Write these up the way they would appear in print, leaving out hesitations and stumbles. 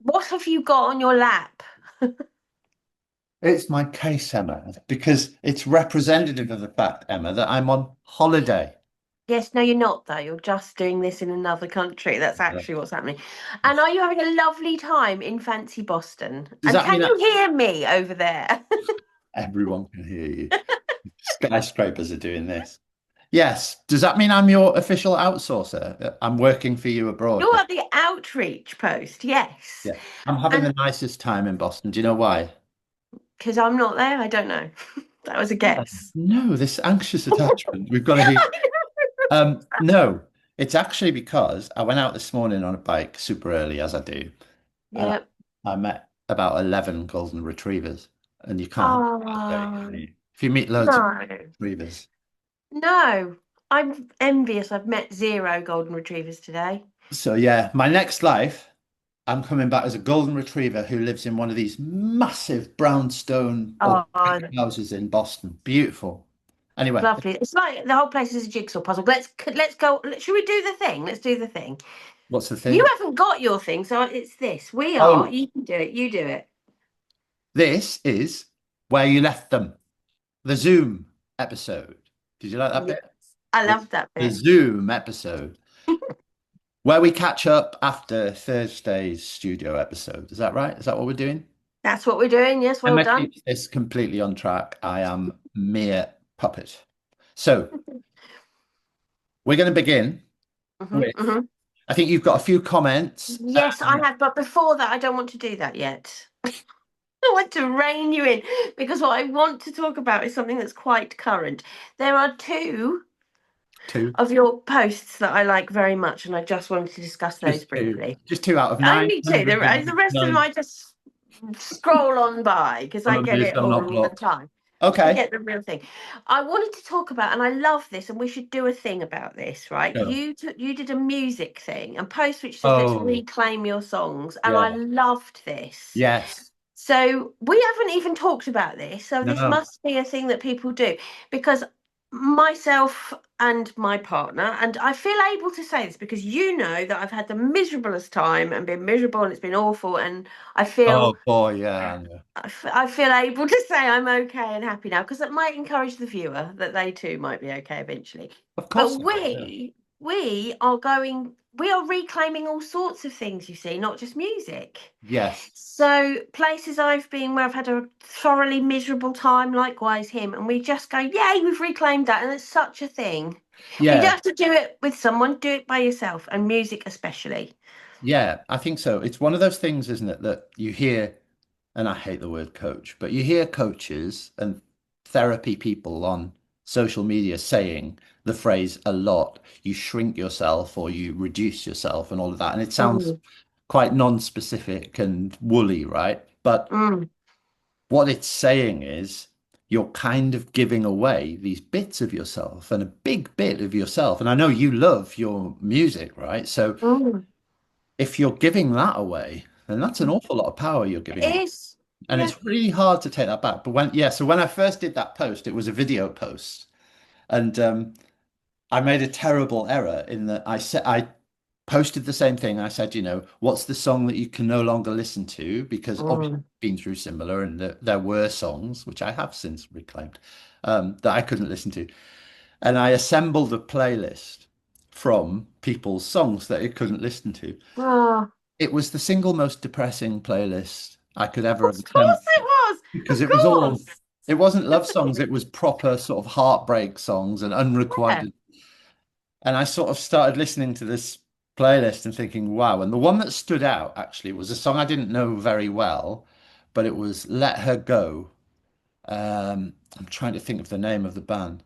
What have you got on your lap? It's my case, Emma, because it's representative of the fact, Emma, that I'm on holiday. Yes, no, you're not, though. You're just doing this in another country. That's actually what's happening. And are you having a lovely time in fancy Boston? Does And that mean can that you hear me over there? everyone can hear you? Skyscrapers are doing this. Yes. Does that mean I'm your official outsourcer? I'm working for you abroad. You're at the outreach post, yes. Yeah. I'm having the And nicest time in Boston. Do you know why? because I'm not there, I don't know. That was a Yeah. guess. No, this anxious attachment. We've got to hear. No, it's actually because I went out this morning on a bike super early, as I do, and Yeah. I met about 11 golden retrievers, and you can't do that, can Oh, you? If you meet loads of no. retrievers. No. I'm envious. I've met zero golden retrievers today. So yeah, my next life, I'm coming back as a golden retriever who lives in one of these massive brownstone or Oh, brick houses in Boston. Beautiful. Anyway, lovely. It's like the whole place is a jigsaw puzzle. Let's go. Should we do the thing? Let's do the thing. what's the You thing? haven't got your thing, so it's this. We are. Oh, You can do it. You do it. this is where you left them. The Zoom episode. Did you like that Yes. bit? I The, love that the bit. Zoom episode, where we catch up after Thursday's studio episode. Is that right? Is that what we're doing? That's what we're doing. Yes, well Emma done. keeps this completely on track. I am mere puppet. So we're going to begin hmm with, hmm I think you've got a few comments. Yes, I have. But before that, I don't want to do that yet. I want to rein you in because what I want to talk about is something that's quite current. There are two Two, of your posts that I like very much, and I just wanted to discuss those briefly. just two out of Only two. The rest of them 999. I just scroll on by because I'm I get amazed it I'm not all the blocked. time. I Okay. get the real thing. I wanted to talk about, and I love this, and we should do a thing about this, right? Go. You did a music thing, a post which said, "Let's Oh, reclaim your songs," and I yeah. loved this. Yes. So we haven't even talked about this. So this No. must be a thing that people do because myself and my partner, and I feel able to say this because you know that I've had the miserablest time and been miserable and it's been awful. And I feel Oh boy, yeah, I know. I feel able to say I'm okay and happy now because that might encourage the viewer that they too might be okay eventually. Of But course. Yeah. we are reclaiming all sorts of things, you see, not just music. Yes. So places I've been where I've had a thoroughly miserable time, likewise him, and we just go, yay, we've reclaimed that, and it's such a thing. And you don't Yeah. have to do it with someone, do it by yourself, and music especially. Yeah, I think so. It's one of those things, isn't it, that you hear, and I hate the word coach, but you hear coaches and therapy people on social media saying the phrase a lot, you shrink yourself or you reduce yourself and all of that. And it sounds Mm, quite non-specific and woolly, right? But mm, what it's saying is you're kind of giving away these bits of yourself and a big bit of yourself. And I know you love your music, right? So mm. if you're giving that away, then that's an awful lot of power you're giving It away. is, And yeah. it's really hard to take that back. But so when I first did that post, it was a video post. And I made a terrible error in that I posted the same thing. I said, what's the song that you can no longer listen to? Because obviously Mm. I've been through similar, and there were songs, which I have since reclaimed, that I couldn't listen to. And I assembled a playlist from people's songs that I couldn't listen to. Oh, It was the single most depressing playlist I could ever have of course it attempted was. because Of it was all, course. it wasn't love songs, it was proper sort of heartbreak songs and Yeah. unrequited. And I sort of started listening to this playlist and thinking, wow. And the one that stood out actually was a song I didn't know very well, but it was Let Her Go. I'm trying to think of the name of the band.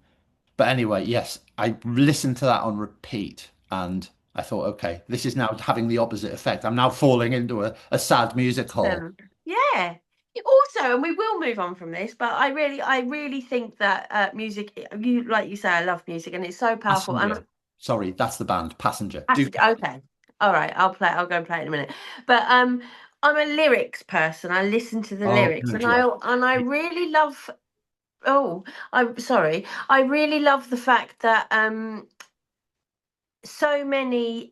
But anyway, yes, I listened to that on repeat and I thought, okay, this is now having the opposite effect. I'm now falling into a sad music hole. Yeah. Also, and we will move on from this, but I really think that music, like you say, I love music, and it's so powerful. And Passenger. Sorry, that's the band, Passenger. I Do have to, okay, all right, I'll go and play it in a minute. But I'm a lyrics person. I listen to the Oh, lyrics, good, and yeah. I really love. Oh, I'm sorry. I really love the fact that so many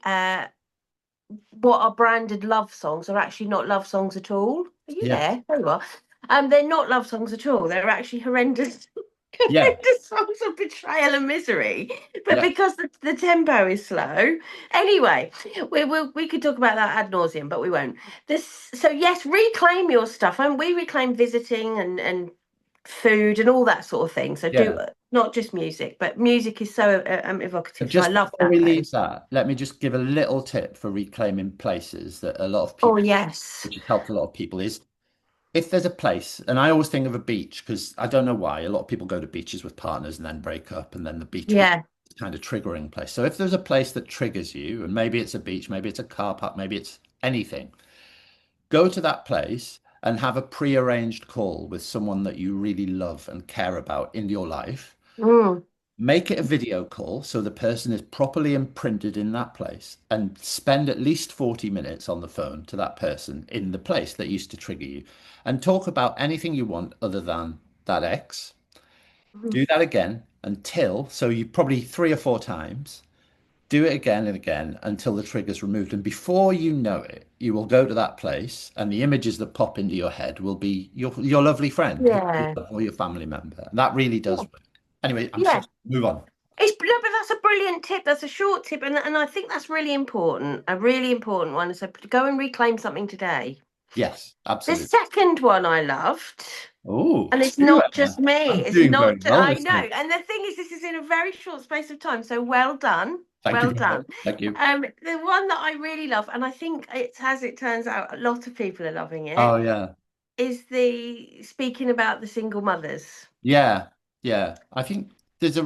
what are branded love songs are actually not love songs at all. Are you Yes. there? There you are. They're not love songs at all. They're actually horrendous, Yeah. horrendous songs of betrayal and misery. But Yeah. because the tempo is slow, anyway, we could talk about that ad nauseum, but we won't. This so yes, reclaim your stuff, and we reclaim visiting and food and all that sort of thing. So do Yeah. not just music, but music is so And evocative. So I just love before that we leave post. that, let me just give a little tip for reclaiming places that a lot of Oh people, yes, which has helped a lot of people, is if there's a place, and I always think of a beach because I don't know why, a lot of people go to beaches with partners and then break up, and then the beach becomes yeah. kind of triggering place. So if there's a place that triggers you, and maybe it's a beach, maybe it's a car park, maybe it's anything, go to that place and have a pre-arranged call with someone that you really love and care about in your life. Mm, Make it a video call so the person is properly imprinted in that place and spend at least 40 minutes on the phone to that person in the place that used to trigger you and talk about anything you want other than that ex. mm. Do that again until, so you probably 3 or 4 times, do it again and again until the trigger's removed. And before you know it, you will go to that place and the images that pop into your head will be your lovely friend who you Yeah, love or your family member. And that really does yeah, work. Anyway, I'm so yeah. move on. It's no, but that's a brilliant tip. That's a short tip, and I think that's really important. A really important one. So go and reclaim something today. Yes, The absolutely. second one I loved, Oh, and it's two not just me. I'm It's doing not. very well I this know. week. And the thing is, this is in a very short space of time. So well done. Thank you Well very much. done. Thank you. The one that I really love, and I think it's as it turns out, a lot of people are loving it, Oh yeah. is the speaking about the single mothers. Yeah. Yeah. I think there's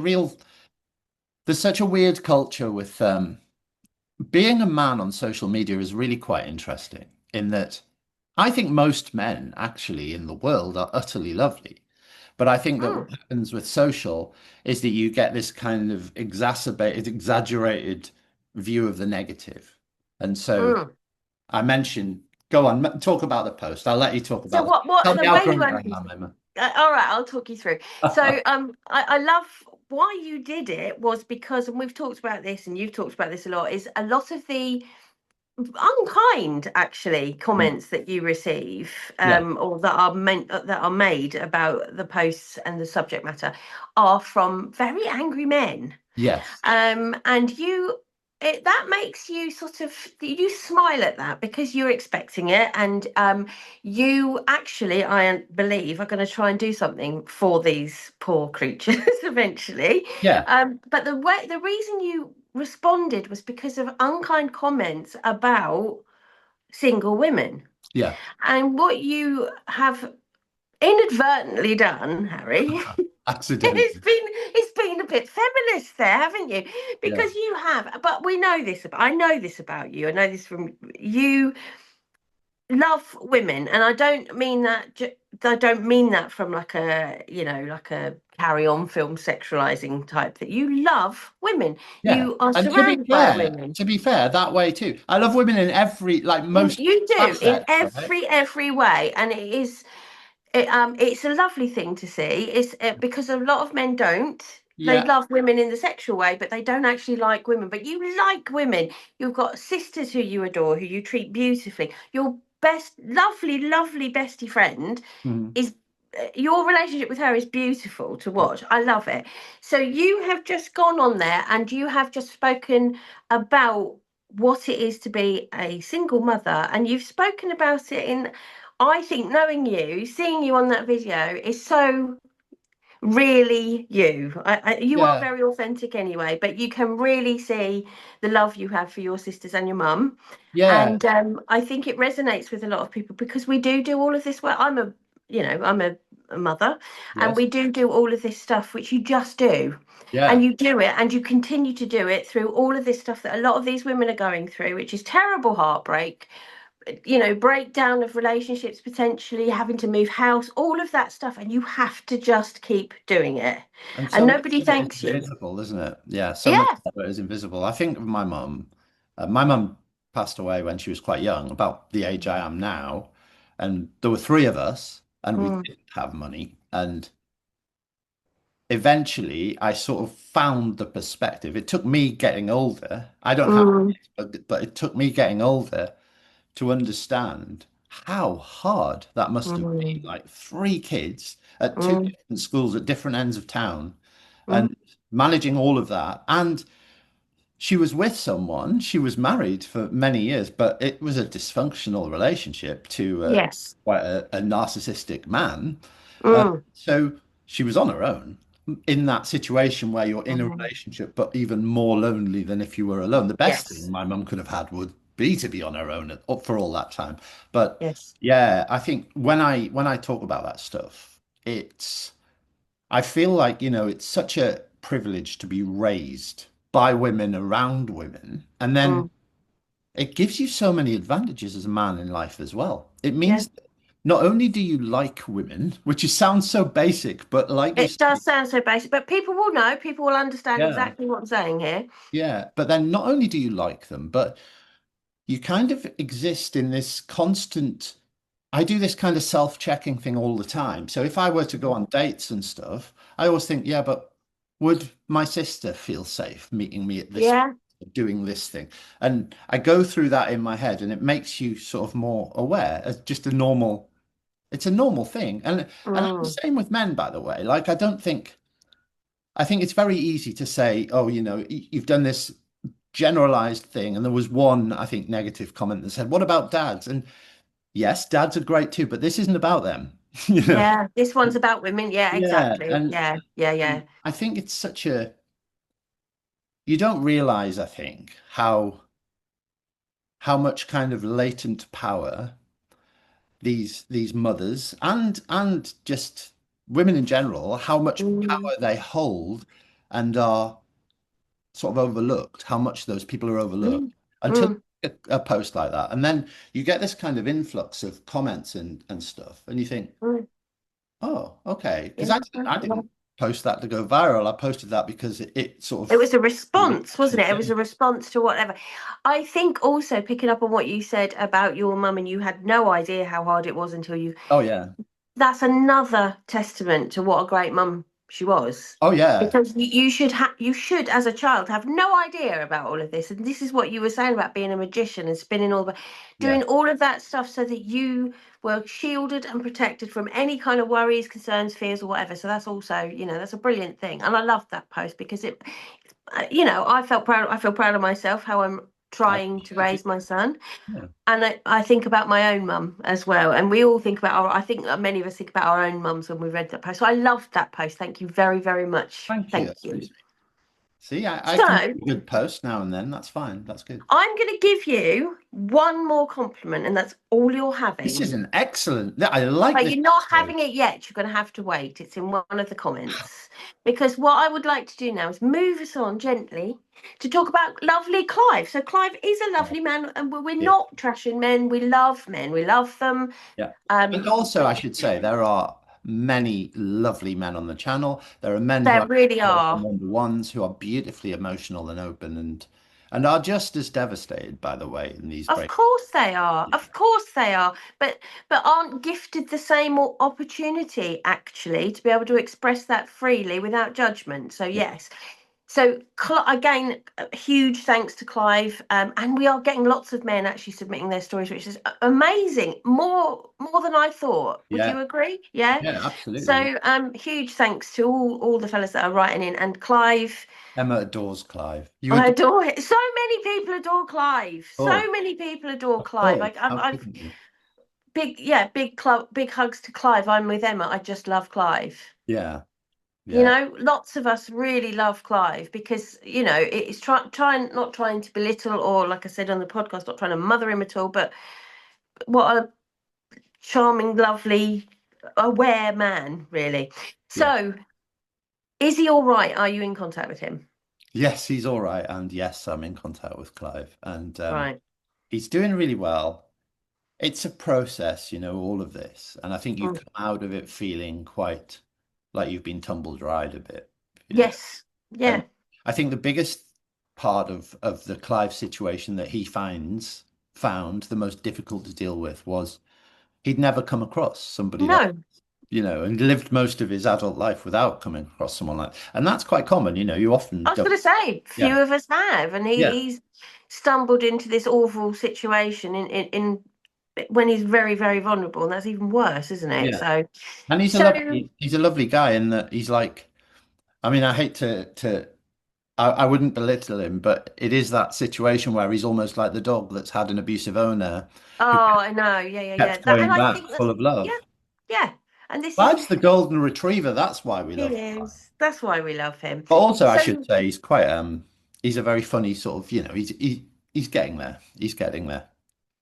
such a weird culture with being a man on social media is really quite interesting in that I think most men actually in the world are utterly lovely. But I think that Mm, what happens with social is that you get this kind of exacerbated, exaggerated view of the negative. And so mm. I mentioned, go on, talk about the post. I'll let you talk So about the, what tell me the how way you drunk I unpiece am, Emma. all right, I'll talk you through. So I love why you did it was because, and we've talked about this and you've talked about this a lot, is a lot of the unkind actually Mm. comments that you receive Yeah. or that are meant that are made about the posts and the subject matter are from very angry men. Yes. And that makes you sort of you smile at that because you're expecting it, and you actually, I believe, are going to try and do something for these poor creatures eventually. Yeah. But the reason you responded was because of unkind comments about single women, Yeah. and what you have inadvertently done, Harry, Accidentally. it's been a bit feminist there, haven't you? Yeah. Because you have, but we know this about I know this about you. I know this from you love women, and I don't mean that from like a like a carry on film sexualizing type that you love women. Yeah. You are And surrounded by women. to be fair, that way too. I love women in every, like most You do in facets, right? every way, and it's a lovely thing to see. It's because a lot of men don't. They Yeah. love women in the sexual way, but they don't actually like women. But you like women. You've got sisters who you adore, who you treat beautifully. Your best, lovely, lovely bestie friend Mhm. is your relationship with her is beautiful to watch. I love it. So you have just gone on there and you have just spoken about what it is to be a single mother, and you've spoken about it in, I think, knowing you, seeing you on that video is so really you. You are Yeah. very authentic anyway, but you can really see the love you have for your sisters and your mum. Yeah. And I think it resonates with a lot of people because we do all of this work. I'm a mother, and Yes. we do all of this stuff which you just do. And Yeah. you do it and you continue to do it through all of this stuff that a lot of these women are going through, which is terrible heartbreak, breakdown of relationships, potentially having to move house, all of that stuff, and you have to just keep doing it, And and so much nobody of it is thanks you. invisible, isn't it? Yeah. So much Yeah. of it is invisible. I think of my mum. My mum passed away when she was quite young, about the age I am now. And there were three of us, and we Mm, didn't have money. And eventually I sort of found the perspective. It took me getting older. I don't have Mm, kids, but it took me getting older to understand how hard that must have been. mm, Like three kids at two mm, different schools at different ends of town mm. and managing all of that. And she was with someone, she was married for many years, but it was a dysfunctional relationship to Yes. quite a narcissistic man. Mm, So she was on her own in that situation where you're in a mm. relationship, but even more lonely than if you were alone. The best thing Yes. my mum could have had would be to be on her own up for all that time. But Yes. yeah, I think when I talk about that stuff, it's I feel like, it's such a privilege to be raised by women around women. And then Mm, it gives you so many advantages as a man in life as well. It yeah. means that not only do you like women, which is, sounds so basic, but like you It does say, sound so basic, but people will know, people will understand yeah, exactly what I'm saying here. yeah. But then not only do you like them, but you kind of exist in this constant. I do this kind of self-checking thing all the time. So if I were to go on dates and stuff, I always think, yeah, but would my sister feel safe meeting me at this, Yeah. doing this thing? And I go through that in my head, and it makes you sort of more aware as just a normal, it's a normal thing. And I'm the Mm, same with men, by the way. Like I think it's very easy to say, oh, you've done this generalized thing. And there was one, I think, negative comment that said, what about dads? And yes, dads are great too, but this isn't about them. You know? yeah. This one's about women. Yeah, Yeah, exactly. Yeah. Yeah. Yeah. and I think it's such a you don't realize, I think, how much kind of latent power these mothers and just women in general, how much Mm, power they hold and are sort of overlooked, how much those people are overlooked mm, until mm, a post like that. And then you get this kind of influx of comments and stuff, and you think, mm. oh, okay. Because Yeah. I didn't post that to go viral. I posted that because it sort It of was a response, wasn't reaction. it? It was Yeah. a response to whatever. I think also picking up on what you said about your mum and you had no idea how hard it was until you Oh yeah. that's another testament to what a great mum she was. Oh yeah. Because you should as a child have no idea about all of this. And this is what you were saying about being a magician and spinning all the Yeah. doing all of that stuff so that you were shielded and protected from any kind of worries, concerns, fears, or whatever. So that's also, that's a brilliant thing. And I love that post because I feel proud of myself how I'm I trying to I do. raise my son. Yeah. And I think about my own mum as well. And we all think about I think that many of us think about our own mums when we read that post. So I loved that post. Thank you very, very much. Thank you. Thank That's very you. sweet. See, I can So do a good post now and then. That's fine. That's good. I'm going to give you one more compliment, and that's all you're This having. is an excellent. I like But this you're not episode. having it yet. You're going to have to wait. It's in one of the comments. Because what I would like to do now is move us on gently to talk about lovely Clive. So Clive is a Oh, lovely man, and we're yeah. not trashing men. We love men. We love them. Yeah. And Um, also, I should say, there are many lovely men on the channel. There are men who there are really are. number ones who are beautifully emotional and open and are just as devastated, by the way, in these Of breaks. course they are. Yeah. Of course they are. But aren't gifted the same opportunity actually to be able to express that freely without judgment. So Yeah. yes. So again, a huge thanks to Clive, and we are getting lots of men actually submitting their stories, which is amazing. More than I thought. Would Yeah. you agree? Yeah. Yeah, absolutely. So huge thanks to all the fellas that are writing in, and Clive. Emma adores Clive. You I adore. adore it. So many people adore Clive. Oh, So many people adore of Clive. course. How I've couldn't you? big hugs to Clive. I'm with Emma. I just love Clive. Yeah. Yeah. Lots of us really love Clive because it's not trying to belittle or, like I said on the podcast, not trying to mother him at all. But what a charming, lovely, aware man, really. Yeah. So, is he all right? Are you in contact with him? Yes, he's all right. And yes, I'm in contact with Clive. And Right. he's doing really well. It's a process, all of this. And I think you Mm. come out of it feeling quite like you've been tumble dried a bit. Yeah. Yes. And Yeah. I think the biggest part of the Clive situation that he found the most difficult to deal with was he'd never come across somebody like No. and lived most of his adult life without coming across someone like, and that's quite common, you often I was don't. going to say, Yeah. few of us have, and Yeah. he's stumbled into this awful situation when he's very, very vulnerable, and that's even worse, isn't it? Yeah. So, And he's a so lovely, he's a lovely guy in that he's like, I mean, I hate I wouldn't belittle him, but it is that situation where he's almost like the dog that's had an abusive owner who oh, I know, yeah, yeah, yeah. kept That, and going I back think full that's of yeah, love. yeah. And this is Clive's the golden retriever. That's why we he love Clive. is. That's why we love him. But also, I should So say, he's a very funny sort of, he's getting there. He's getting there.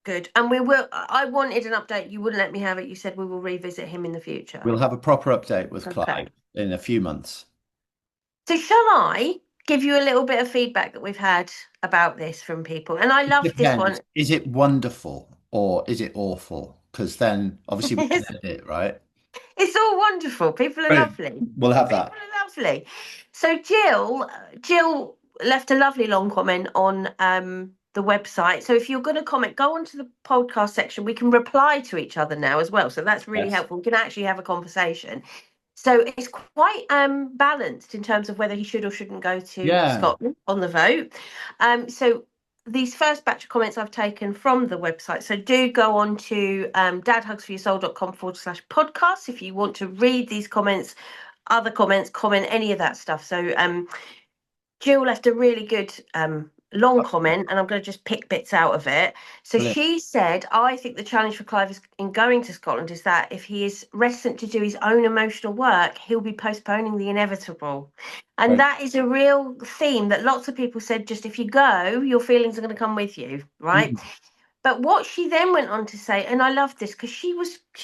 good. And we will. I wanted an update. You wouldn't let me have it. You said we will revisit him in the future. We'll have a proper update with Okay. Clive in a few months. So shall I give you a little bit of feedback that we've had about this from people? And I It love this depends. one. Is it wonderful or is it awful? Because then obviously we can It's, edit it, right? it's all wonderful. People are Brilliant. lovely. We'll have People that. are lovely. So Jill left a lovely long comment on the website. So if you're going to comment, go onto the podcast section. We can reply to each other now as well. So that's really Yes. helpful. We can actually have a conversation. So it's quite balanced in terms of whether he should or shouldn't go to Yeah. Scotland on the vote. So these first batch of comments I've taken from the website. So do go on to dadhugsforyoursoul.com/podcast if you want to read these comments, other comments, comment any of that stuff. So Jill left a really good long comment, and I'm going to just pick bits out of it. So Brilliant. she said, I think the challenge for Clive in going to Scotland is that if he is reticent to do his own emotional work, he'll be postponing the inevitable. And Right. that is a real theme that lots of people said, just if you go, your feelings are going to come with you, right? Mm. But what she then went on to say, and I love this because she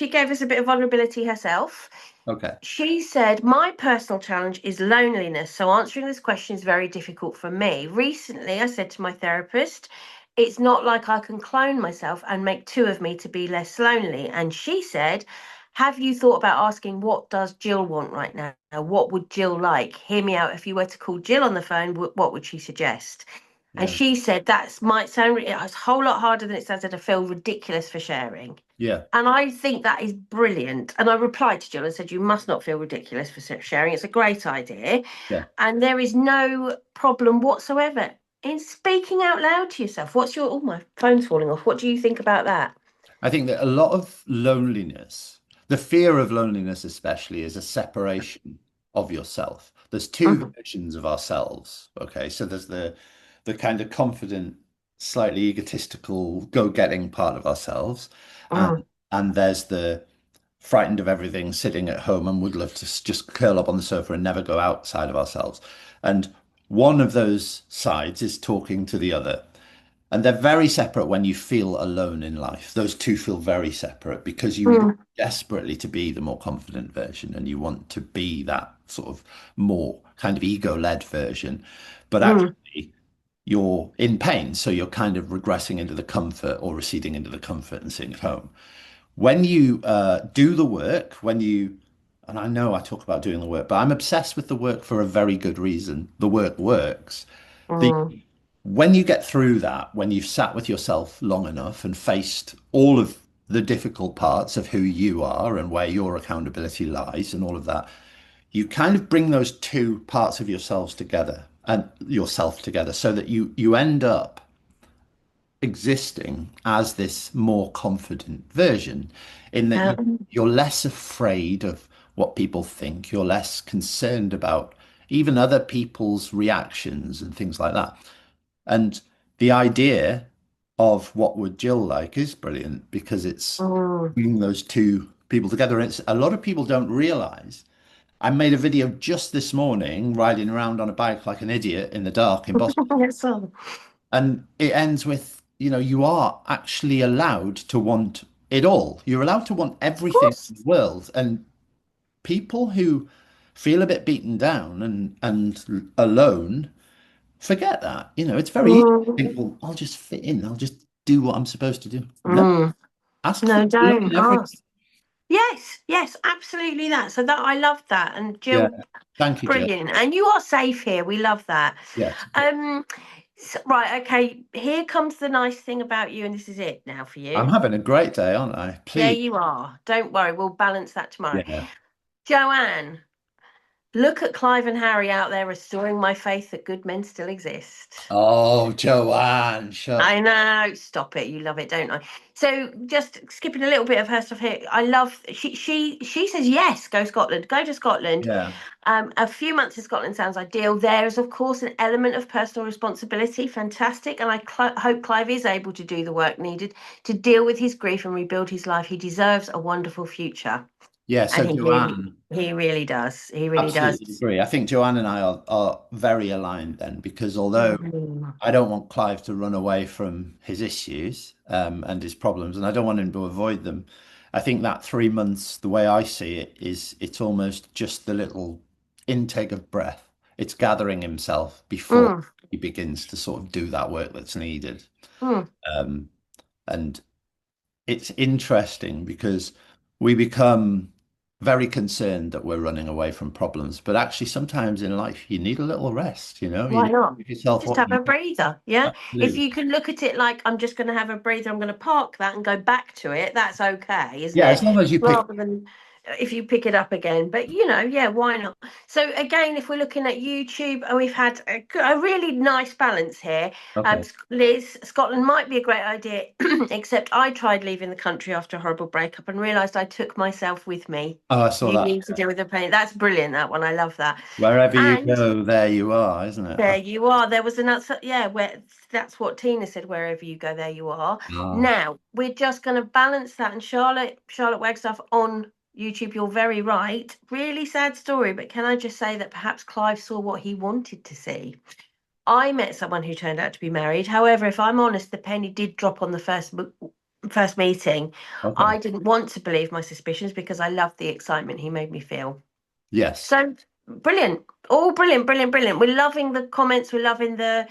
gave us a bit of vulnerability herself. Okay. She said, my personal challenge is loneliness. So answering this question is very difficult for me. Recently, I said to my therapist, it's not like I can clone myself and make two of me to be less lonely. And she said, have you thought about asking what does Jill want right now? What would Jill like? Hear me out. If you were to call Jill on the phone, what would she suggest? And Yeah. she said that might sound it's a whole lot harder than it sounds, and I feel ridiculous for sharing. Yeah. And I think that is brilliant. And I replied to Jill and said, you must not feel ridiculous for sharing. It's a great idea. Yeah. And there is no problem whatsoever in speaking out loud to yourself. Oh, my phone's falling off. What do you think about that? I think that a lot of loneliness, the fear of loneliness especially, is a separation of yourself. There's two Mhm, versions of ourselves. Okay. So there's the kind of confident, slightly egotistical, go-getting part of ourselves. mhm, And there's the frightened of everything, sitting at home and would love to just curl up on the sofa and never go outside of ourselves. And one of those sides is talking to the other. And they're very separate when you feel alone in life. Those two feel very separate because you want mm, desperately to be the more confident version and you want to be that sort of more kind of ego-led version. But mm, actually, you're in pain. So you're kind of regressing into the comfort or receding into the comfort and sitting at home. When you do the work, and I know I talk about doing the work, but I'm obsessed with the work for a very good reason. The work works. The mm, When you get through that, when you've sat with yourself long enough and faced all of the difficult parts of who you are and where your accountability lies and all of that, you kind of bring those two parts of yourselves together and yourself together so that you end up existing as this more confident version in that you're less afraid of what people think, you're less concerned about even other people's reactions and things like that. And the idea of what would Jill like is brilliant because it's mm. bringing those two people together. And it's a lot of people don't realize. I made a video just this morning riding around on a bike like an idiot in the dark in Boston. Yes, of And it ends with, you are actually allowed to want it all. You're allowed to want everything in the course. world. And people who feel a bit beaten down and alone forget that. It's very easy to think, Mm, well, I'll just fit in. I'll just do what I'm supposed to do. No, mm. ask for No, love don't in everything. ask. Yes, yes, absolutely that. So that I love that. And Yeah. Jill, Thank you, Jill. brilliant. And you are safe here. We love that. Yes. Um, right, okay. Here comes the nice thing about you, and this is it now for I'm you. having a great day, aren't I? Yeah, Please. you are. Don't worry, we'll balance that tomorrow. Yeah. Joanne, look at Clive and Harry out there restoring my faith that good men still exist. Oh, Joanne, shut. I know. Stop it. You love it, don't I? So just skipping a little bit of her stuff here. I love she says yes, go Scotland, go to Scotland. Yeah. A few months in Scotland sounds ideal. There is, of course, an element of personal responsibility. Fantastic. And hope Clive is able to do the work needed to deal with his grief and rebuild his life. He deserves a wonderful future. Yeah, And so Joanne, he really does. He really does. absolutely agree. I think Joanne and I are very aligned then, because although Mm. I don't want Clive to run away from his issues and his problems, and I don't want him to avoid them. I think that 3 months, the way I see it, is it's almost just the little intake of breath. It's gathering himself before Mm. he begins to sort of do that work that's needed. Mm. Um, and it's interesting because we become very concerned that we're running away from problems, but actually sometimes in life you need a little rest, you Why need not? to give yourself Just what have you a need. breather. Yeah. If Absolutely. you can look at it like I'm just going to have a breather, I'm going to park that and go back to it. That's okay, isn't Yeah, as it? long as you pick. Rather than if you pick it up again. But yeah, why not? So again, if we're looking at YouTube, we've had a really nice balance here. Okay. Liz, Scotland might be a great idea, except I tried leaving the country after a horrible breakup and realised I took myself with me. Oh, I saw You that. need to deal with the pain. That's brilliant. That one, I love that. Wherever you And go, there you are, isn't it? there you are. There was another, yeah, where that's what Tina said. Wherever you go, there you are. Oh, Now we're just going to balance that. And Charlotte Wagstaff on YouTube. You're very right. Really sad story, but can I just say that perhaps Clive saw what he wanted to see. I met someone who turned out to be married. However, if I'm honest, the penny did drop on the first meeting. okay. I didn't want to believe my suspicions because I loved the excitement he made me feel. Yes. So brilliant. All brilliant, brilliant, brilliant. We're loving the comments. We're loving the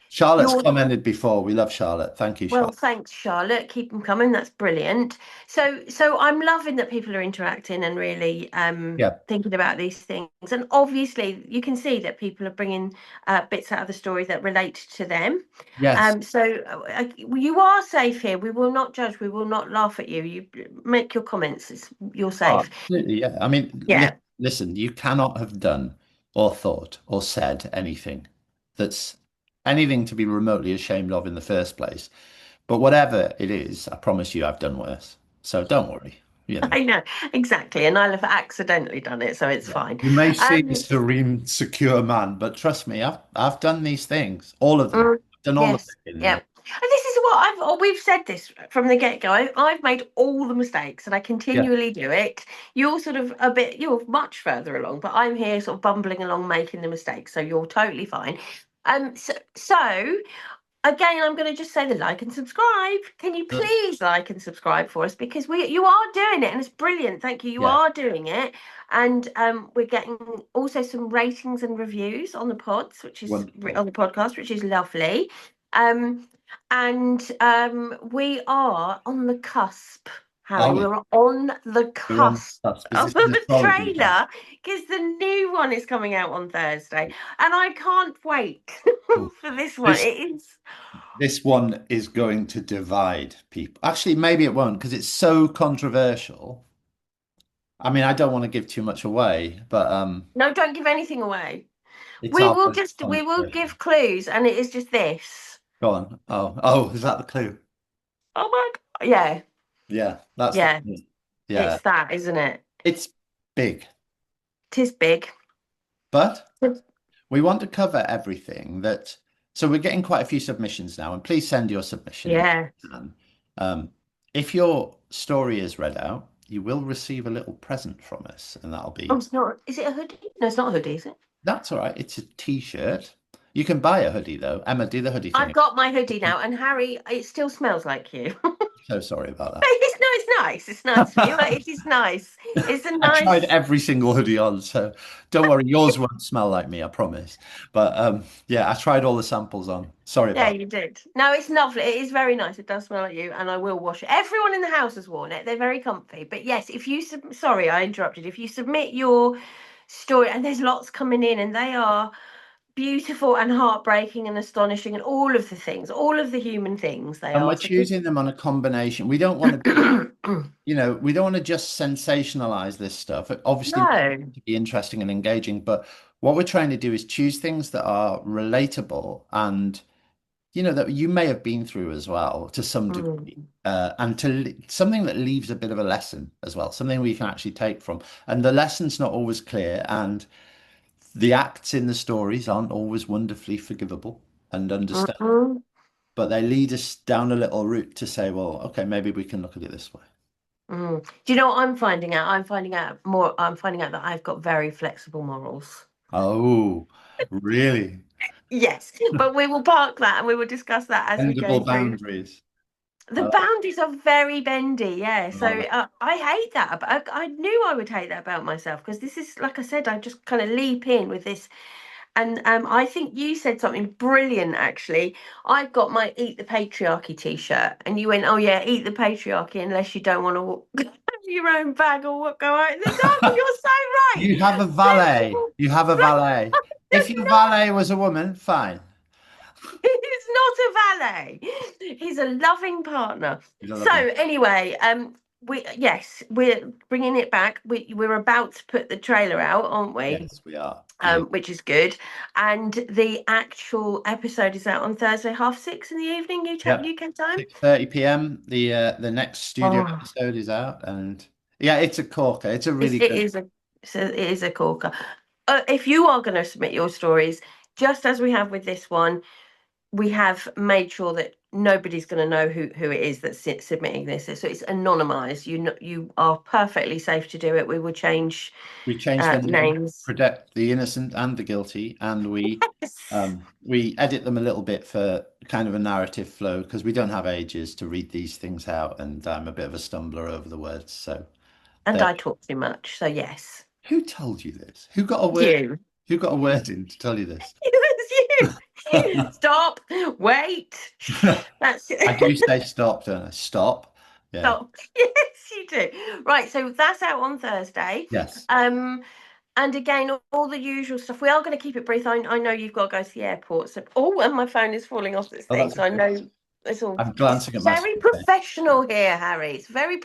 Charlotte's your commented before. We love Charlotte. Thank you, well, Charlotte. thanks, Charlotte. Keep them coming. That's brilliant. So I'm loving that people are interacting and really Yeah. thinking about these things. And obviously, you can see that people are bringing bits out of the story that relate to them. Yes. You are safe here. We will not judge. We will not laugh at you. You make your comments. You're Oh, safe. absolutely. Yeah. I mean, Yeah. listen, you cannot have done or thought or said anything that's anything to be remotely ashamed of in the first place. But whatever it is, I promise you I've done worse. So don't worry. I know exactly, and I'll have accidentally done it, so it's Yeah. fine. You may see a Um, serene, secure man, but trust me, I've done these things, all of them. mm, I've done all the yes, thinking, yeah. And this is what we've said this from the get-go. I've made all the mistakes, and I yeah. continually do it. You're sort of you're much further along, but I'm here sort of bumbling along, making the mistakes, so you're totally fine. So again, I'm going to just say the like and subscribe. Can you Uh, please like and subscribe for us because you are doing it and it's brilliant. Thank you. You yeah. are doing it, and we're getting also some ratings and reviews on the pods, which is Wonderful. on the podcast, which is lovely. Um, and we are on the cusp. Harry, Oh yeah. we're on the We're on cusp the cusp. Is of this an the astrology thing? trailer because the new one is coming out on Thursday, and I can't wait Ooh. for this one. This It is. this one is going to divide people. Actually, maybe it won't because it's so controversial. I mean, I don't want to give too much away, but No, don't give anything away. it's our most We will controversial. give clues, and it is just this. Go on. Oh, is that the clue? Oh my God. Yeah, Yeah, that's the yeah. clue. Yeah, It's that, isn't it? it's big, Tis big. but we want to cover everything that. So we're getting quite a few submissions now, and please send your submission in. Yeah. Um, um, if your story is read out, you will receive a little present from us, and that'll Oh, be it's not. Is it a hoodie? No, it's not a hoodie, is it? that's all right. It's a t-shirt. You can buy a hoodie though. Emma, do the hoodie I've thing. got my hoodie now, and Harry, it still smells like you. So sorry about It's no, it's nice. It's nice for you. that. It is nice. It's a I tried nice. every single hoodie on, so don't worry, yours won't smell like me, I promise. But yeah, I tried all the samples on. Sorry Yeah, about you did. No, it's lovely. It is very nice. It does smell like you, and I will wash it. Everyone in the house has worn it. They're very comfy. But yes, if you sorry, I interrupted. If you submit your story, and there's lots coming in, and they are beautiful and heartbreaking and astonishing and all of the things, all of the human things they And we're are. So keep. choosing them on a combination. We don't want to be, we don't want to just sensationalize this stuff. Obviously, we want No. it to be interesting and engaging, but what we're trying to do is choose things that are relatable and, that you may have been through as well to some degree. Mm, And something that leaves a bit of a lesson as well, something we can actually take from. And the lesson's not always clear, and the acts in the stories aren't always wonderfully forgivable and understand, mm. but they lead us down a little route to say, well, okay, maybe we can look at it this way. Do you know what I'm finding out? I'm finding out that I've got very flexible morals. Oh, really? Yes, but we will park that and we will discuss that as we go Bendable through. boundaries. The I like, boundaries are very bendy, yeah. I So love it. I hate that. I knew I would hate that about myself because this is, like I said, I just kind of leap in with this. And I think you said something brilliant, actually. I've got my Eat the Patriarchy t-shirt, and you went, oh, yeah, eat the patriarchy unless you don't want to have your own bag or what go out in the dark. And you're so right. You have a valet. Sensible. You have a So valet. If there's your not. valet was a woman, fine. He's not a valet. He's a loving partner. He's a So loving. anyway, we're bringing it back. We're about to put the trailer out, aren't we? Yes, we are. Yeah. Which is good. And the actual episode is out on Thursday, 6:30 in the evening, Yep. UK time. 6:30 p.m. The next studio Oh, episode is out, and yeah, it's a corker. It's a it's, really it good. is a it is a corker. If you are going to submit your stories, just as we have with this one, we have made sure that nobody's going to know who it is that's submitting this. So it's anonymized. You are perfectly safe to do it. We will change We changed the name, names. protect the innocent and the guilty, and Yes. we edit them a little bit for kind of a narrative flow because we don't have ages to read these things out, and I'm a bit of a stumbler over the words. So And there. I talk too much. So yes. Who told you this? Who got a word? You. Who got a word in to tell you this? It was you. Stop. Wait. Shh. That's I do it. say stop, don't I? Stop. Yeah. Stop. Yes, you do. Right. So that's out on Thursday. Yes. Um, and again, all the usual stuff. We are going to keep it brief. I know you've got to go to the airport. So, oh, and my phone is falling off this Oh, thing. that's So I okay. know it's all. I'm It's glancing at my very screen. professional here, Harry. It's very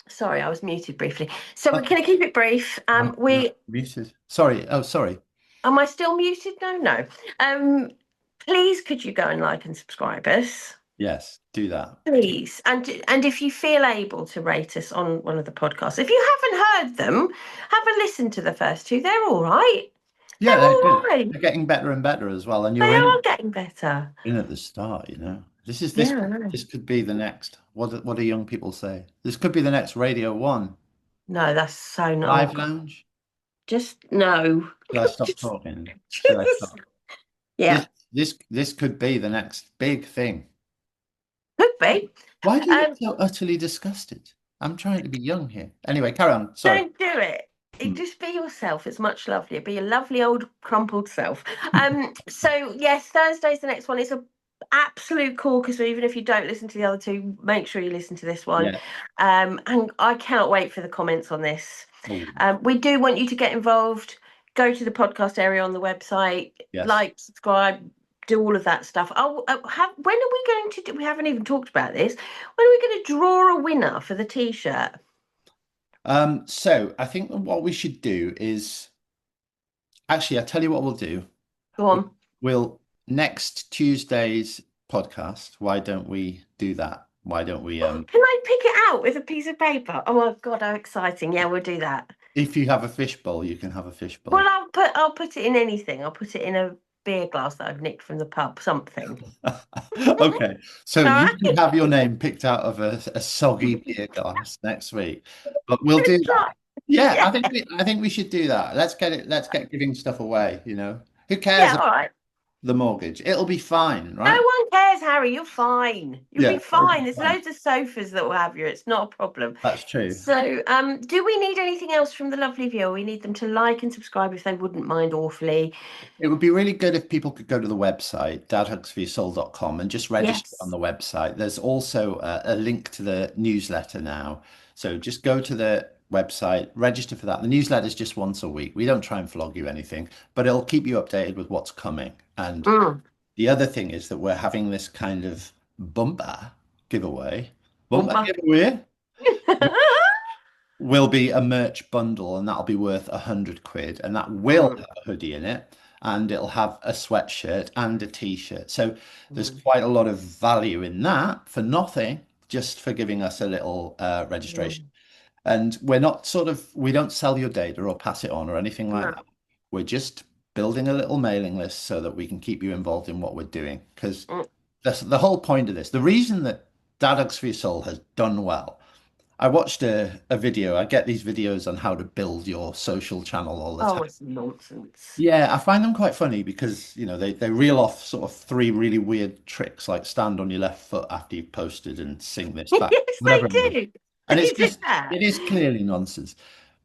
Sorry, I was muted briefly. So we're That's going to keep it brief. you're muted. Sorry. Oh, sorry. Am I still muted? No, no. Um, please, could you go and like and subscribe us? Yes, do that. Please, and if you feel able to rate us on one of the podcasts, if you haven't heard them, have a listen to the first two. They're all right. Yeah, They're they're all good. right. They're getting better and better as well. And They you're are getting better. in at the start. This is Yeah, I know. this could be the next. What do young people say? This could be the next Radio One No, that's so no. Oh Live God, Lounge. just no. Should I stop just, talking? Should I just stop? yeah, This could be the next big thing. could be. Why do you look Um, so utterly disgusted? I'm trying to be young here. Anyway, carry on. Sorry. Don't do it. Hmm. Just be yourself. It's much lovelier. Be your lovely old crumpled self. So yes, Thursday's the next one. It's a absolute corker. So even if you don't listen to the other two, make sure you listen to this one. Yeah. And I cannot wait for the comments on this. Oh, We do want you to get involved. Go to the podcast area on the website, yes. like, subscribe, do all of that stuff. When are we going to do? We haven't even talked about this. When are we going to draw a winner for the t-shirt? So I think what we should do is actually, I tell you what we'll do. Go on. We'll next Tuesday's podcast. Why don't we do that? Why don't we Can I pick it out with a piece of paper? Oh my God, how exciting. Yeah, we'll do that. if you have a fishbowl, you can have a Well, fishbowl. I'll put it in anything. I'll put it in a beer glass that I've nicked from the pub, something. Okay. So All you right. can have your name picked out of a soggy beer glass next week. But we'll do that. Try. Yeah, Yeah. I think we should do that. Let's get giving stuff away. Who cares Yeah, about all right. the mortgage? It'll be fine, No right? one cares, Harry. You're fine. You'll be Yeah, it'll fine. be There's fine. loads of sofas that will have you. It's not a problem. That's true. So, do we need anything else from the lovely viewer? We need them to like and subscribe if they wouldn't mind awfully. It would be really good if people could go to the website, dadhugsforyoursoul.com, and just register on Yes. the website. There's also a link to the newsletter now. So just go to the website, register for that. The newsletter is just once a week. We don't try and flog you anything, but it'll keep you updated with what's coming. And Mm. the other thing is that we're having this kind of bumper giveaway. Bumper Bumper. giveaway will be a merch bundle, and that'll be worth 100 quid, and that will Mm, have a hoodie in it, and it'll have a sweatshirt and a t-shirt. So there's mm, quite a lot of value in that for nothing, just for giving us a little registration. mm. And we're not sort of, we don't sell your data or pass it on or anything like No. that. We're just building a little mailing list so that we can keep you involved in what we're doing. Because Mm. that's the whole point of this. The reason that Dad Hugs for Your Soul has done well, I watched a video. I get these videos on how to build your social channel all the Oh, time. it's nonsense. Yeah, I find them quite funny because, they reel off sort of three really weird tricks, like stand on your left foot after you've posted and sing this back, Yes, whatever they it is. do. And They it's do just, that. it is clearly nonsense.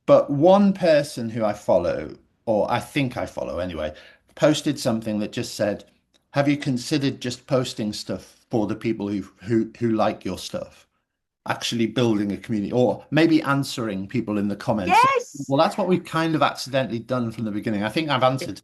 But one person who I follow, or I think I follow anyway, posted something that just said, "Have you considered just posting stuff for the people who like your stuff? Actually building a community, or maybe answering people in the comments." Yes. Well, that's what we've kind of accidentally done from the beginning. I think I've answered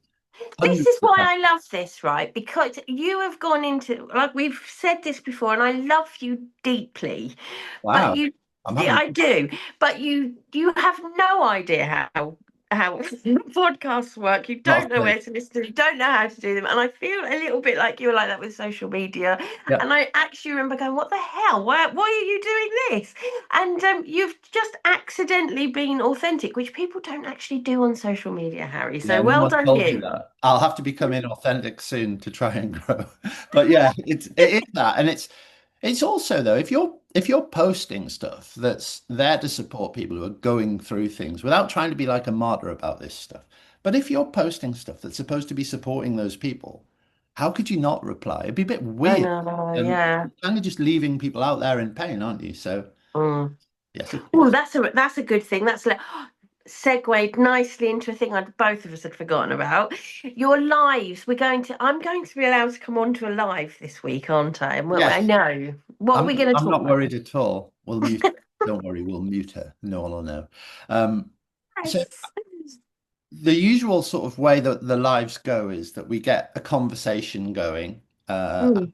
This hundreds is of why times. I love this, right? Because you have gone into, like we've said this before, and I love you deeply, but Wow, you, I'm yeah, having. I do, but you have no idea how podcasts work. You Not a don't know clue. where to listen to, you don't know how to do them, and I feel a little bit like you were like that with social media. Yeah. And I actually remember going, "What the hell? Why are you doing this?" And you've just accidentally been authentic, which people don't actually do on social media, Harry. Yeah, So no well one done, told you you. that. I'll have to become inauthentic soon to try and grow. But yeah, it is that. And it's also though, if you're posting stuff that's there to support people who are going through things without trying to be like a martyr about this stuff. But if you're posting stuff that's supposed to be supporting those people, how could you not reply? It'd be a bit I weird. know, And yeah. you're kind of just leaving people out there in pain, aren't you? So Mm. yes, of Oh, course. that's a good thing. That's segued nicely into a thing both of us had forgotten about. Your lives. I'm going to be allowed to come onto a live this week, aren't I? And I Yes. know. What are I'm we going to I'm talk not about? worried at all. We'll mute her. Don't worry, we'll mute her. No one will know. Um, so Yes. the usual sort of way that the lives go is that we get a conversation going. Mm.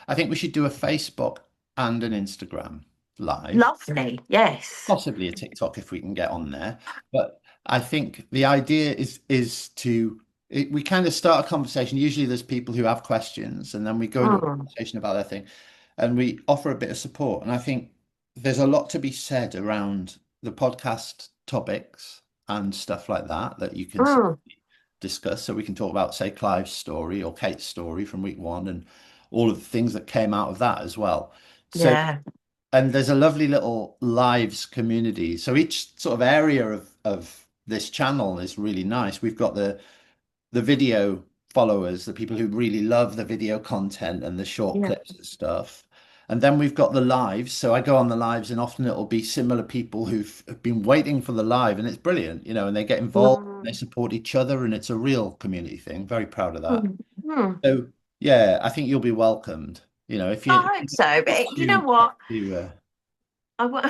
I think we should do a Facebook and an Instagram live, Lovely. Yes. possibly a TikTok if we can get on there. But I think the idea is we kind of start a conversation. Usually there's people who have questions, and then we go into a Mm. conversation about their thing, and we offer a bit of support. And I think there's a lot to be said around the podcast topics and stuff like that that you can Mm. discuss. So we can talk about, say, Clive's story or Kate's story from week one and all of the things that came out of that as well. So Yeah. and there's a lovely little lives community. So each sort of area of this channel is really nice. We've got the video followers, the people who really love the video content and the short Yeah. clips and stuff. And then we've got the lives. So I go on the lives, and often it'll be similar people who've been waiting for the live, and it's brilliant, and they get involved, they Mm. support each other, and it's a real community thing. Very proud of that. Mm. Mm. So yeah, I think you'll be welcomed. If you I hope so. But you know to what? to I will,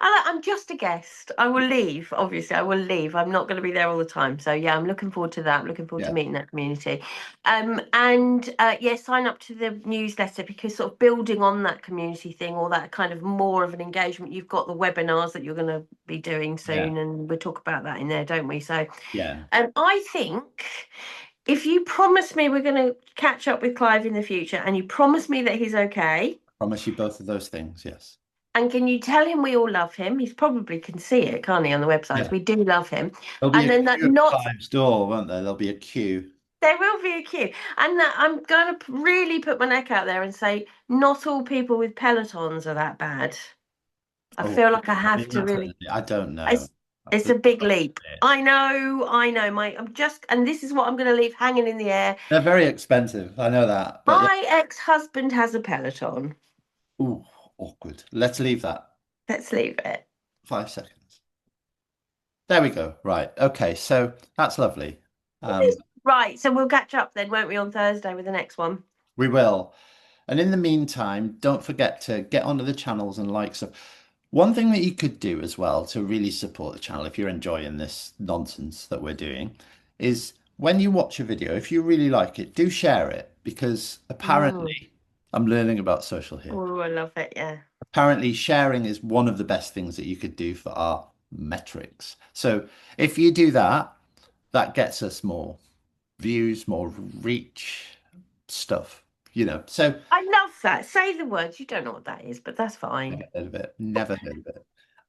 I'm just a guest. I will leave. Obviously, I will leave. I'm not going to be there all the time. So yeah, I'm looking forward to that. I'm looking forward to yeah. meeting that community. And yeah, sign up to the newsletter because sort of building on that community thing, or that kind of more of an engagement. You've got the webinars that you're going to be doing Yeah, soon, and we'll talk about that in there, don't we? So, yeah. I think if you promise me we're going to catch up with Clive in the future, and you promise me that he's okay. Promise you both of those things. Yes. And can you tell him we all love him? He's probably can see it, can't he, on the websites? Yeah. We do love him. There'll be And a then that queue at not Clive's door, won't there? There'll be a queue. there will be a queue. And that I'm going to really put my neck out there and say not all people with Pelotons are that bad. I Oh, feel like I I have mean, to really. I don't know. It's it's a big leap. I know. My I'm just, and this is what I'm going to leave hanging in the air. They're very expensive. I know that. But yeah. My ex-husband has a Peloton. Ooh, awkward. Let's leave that. Let's leave it. 5 seconds. There we go. Right. Okay. So that's lovely. Um, Right, so we'll catch up then, won't we, on Thursday with the next one? we will. And in the meantime, don't forget to get onto the channels and like stuff. One thing that you could do as well to really support the channel, if you're enjoying this nonsense that we're doing, is when you watch a video, if you really like it, do share it because Mm. apparently, I'm learning about social here. Oh, I love it. Yeah. Apparently, sharing is one of the best things that you could do for our metrics. So if you do that, that gets us more views, more reach, stuff, So I love that. Say the words. You don't know what that is, but that's never fine. heard of it. Never heard of it.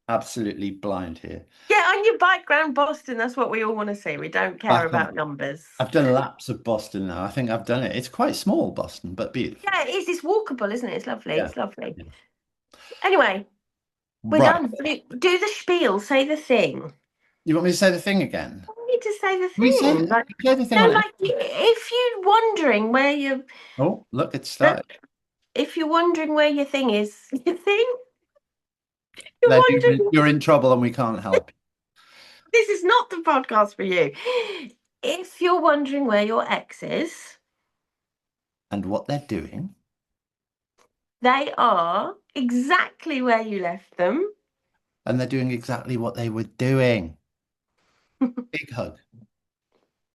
Absolutely blind here. Get on your bike round Boston. That's what we all want to see. We don't care Back about on. numbers. I've done laps of Boston now. I think I've done it. It's quite small, Boston, but beautiful. Yeah, it is. It's walkable, isn't it? It's lovely. Yeah. It's lovely. Yeah. Anyway, we're Right. done. Do the spiel. Say the thing. You want me to say the thing again? I need to say the We thing. Like, say the thing no, on it. like if you're wondering where you, Oh, look, it started. if you're wondering where your thing is, your thing. You're Then wondering. you're in trouble and we can't help. This is not the podcast for you. If you're wondering where your ex is, And what they're doing, they are exactly where you left them. and they're doing exactly what they were doing. Big hug.